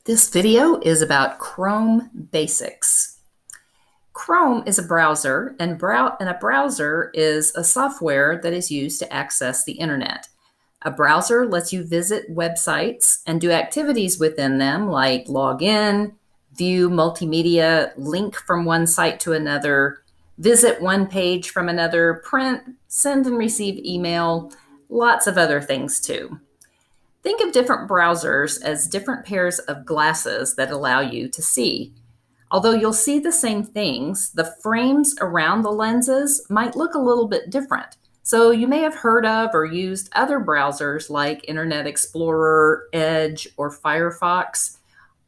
This video is about Chrome basics. Chrome is a browser, and a browser is a software that is used to access the internet. A browser lets you visit websites and do activities within them like log in, view multimedia, link from one site to another, visit one page from another, print, send and receive email, lots of other things too. Think of different browsers as different pairs of glasses that allow you to see. Although you'll see the same things, the frames around the lenses might look a little bit different. So you may have heard of or used other browsers like Internet Explorer, Edge, or Firefox.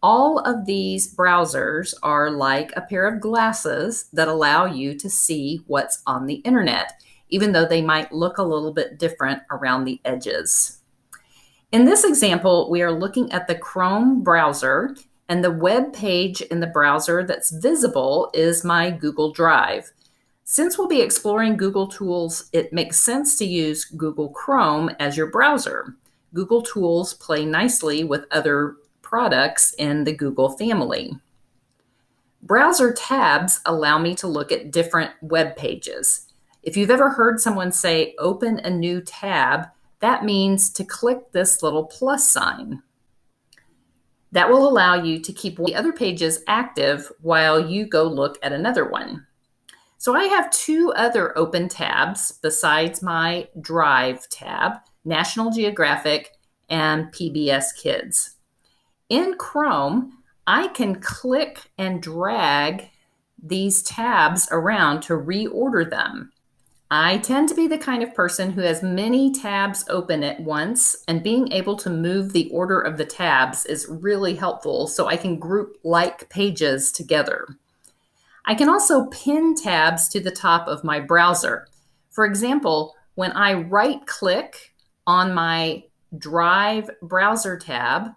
All of these browsers are like a pair of glasses that allow you to see what's on the internet, even though they might look a little bit different around the edges. In this example, we are looking at the Chrome browser, and the web page in the browser that's visible is my Google Drive. Since we'll be exploring Google tools, it makes sense to use Google Chrome as your browser. Google tools play nicely with other products in the Google family. Browser tabs allow me to look at different web pages. If you've ever heard someone say, "Open a new tab," that means to click this little plus sign. That will allow you to keep the other pages active while you go look at another one. So I have two other open tabs besides my Drive tab, National Geographic and PBS Kids. In Chrome, I can click and drag these tabs around to reorder them. I tend to be the kind of person who has many tabs open at once, and being able to move the order of the tabs is really helpful so I can group like pages together. I can also pin tabs to the top of my browser. For example, when I right-click on my Drive browser tab,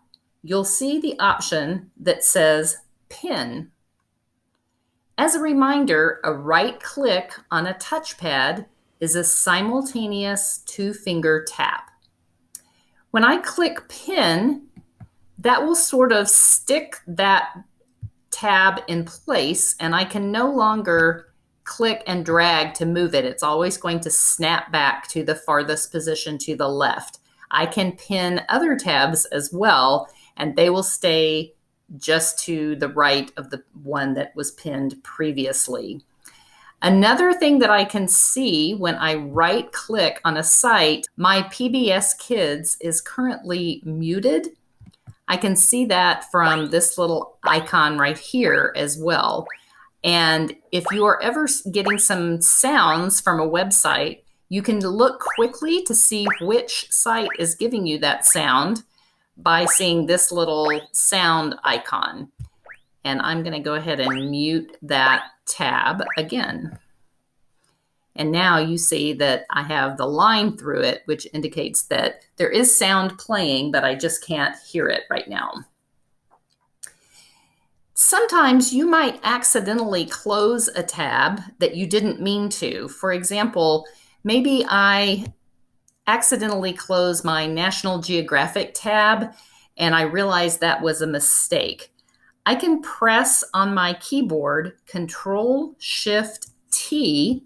you'll see the option that says Pin. As a reminder, a right click on a touchpad is a simultaneous two-finger tap. When I click Pin, that will sort of stick that tab in place, and I can no longer click and drag to move it. It's always going to snap back to the farthest position to the left. I can pin other tabs as well, and they will stay just to the right of the one that was pinned previously. Another thing that I can see when I right click on a site, my PBS Kids is currently muted. I can see that from this little icon right here as well. And if you are ever getting some sounds from a website, you can look quickly to see which site is giving you that sound by seeing this little sound icon. And I'm going to go ahead and mute that tab again. And now you see that I have the line through it, which indicates that there is sound playing, but I just can't hear it right now. Sometimes you might accidentally close a tab that you didn't mean to. For example, maybe I accidentally close my National Geographic tab, and I realized that was a mistake. I can press on my keyboard Control-Shift-T,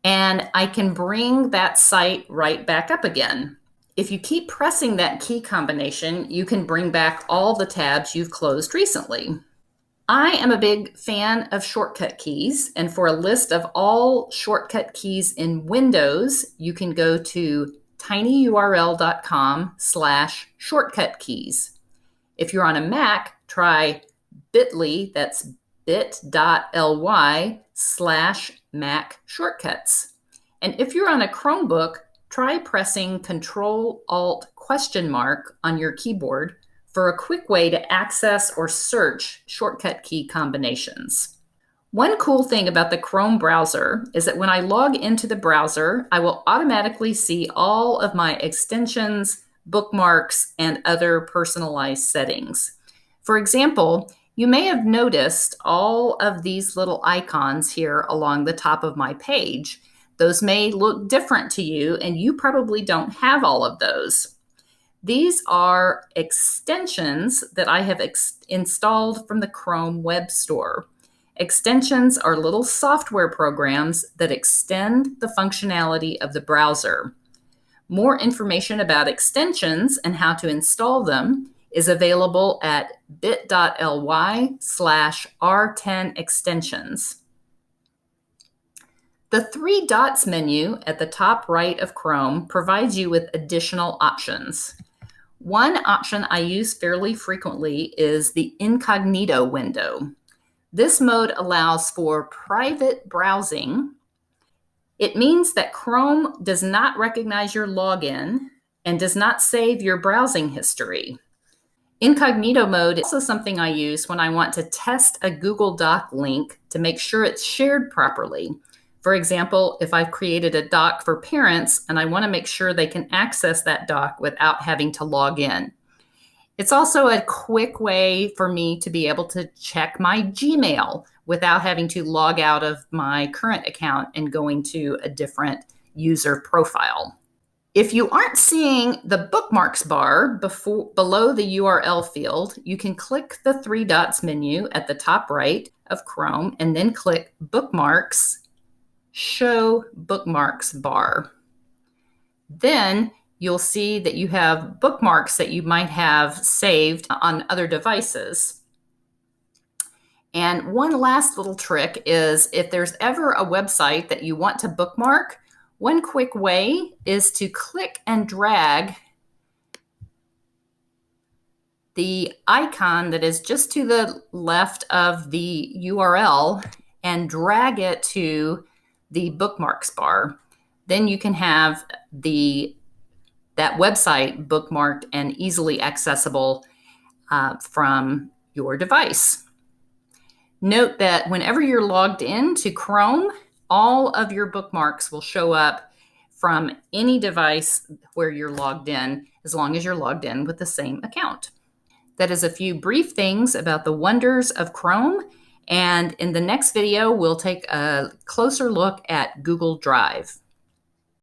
and I can bring that site right back up again. If you keep pressing that key combination, you can bring back all the tabs you've closed recently. I am a big fan of shortcut keys, and for a list of all shortcut keys in Windows, you can go to tinyurl.com/shortcut keys. If you're on a Mac, try bit.ly, that's bit.ly/Mac shortcuts. And if you're on a Chromebook, try pressing Control-Alt ? On your keyboard for a quick way to access or search shortcut key combinations. One cool thing about the Chrome browser is that when I log into the browser, I will automatically see all of my extensions, bookmarks, and other personalized settings. For example, you may have noticed all of these little icons here along the top of my page. Those may look different to you, and you probably don't have all of those. These are extensions that I have installed from the Chrome Web Store. Extensions are little software programs that extend the functionality of the browser. More information about extensions and how to install them is available at bit.ly/r10extensions. The three dots menu at the top right of Chrome provides you with additional options. One option I use fairly frequently is the incognito window. This mode allows for private browsing. It means that Chrome does not recognize your login and does not save your browsing history. Incognito mode is also something I use when I want to test a Google Doc link to make sure it's shared properly. For example, if I've created a doc for parents and I want to make sure they can access that doc without having to log in. It's also a quick way for me to be able to check my Gmail without having to log out of my current account and going to a different user profile. If you aren't seeing the bookmarks bar below the URL field, you can click the three dots menu at the top right of Chrome and then click Bookmarks, Show Bookmarks bar. Then you'll see that you have bookmarks that you might have saved on other devices. And one last little trick is if there's ever a website that you want to bookmark, one quick way is to click and drag the icon that is just to the left of the URL and drag it to the bookmarks bar. Then you can have that website bookmarked and easily accessible from your device. Note that whenever you're logged into Chrome, all of your bookmarks will show up from any device where you're logged in, as long as you're logged in with the same account. That is a few brief things about the wonders of Chrome. And in the next video, we'll take a closer look at Google Drive.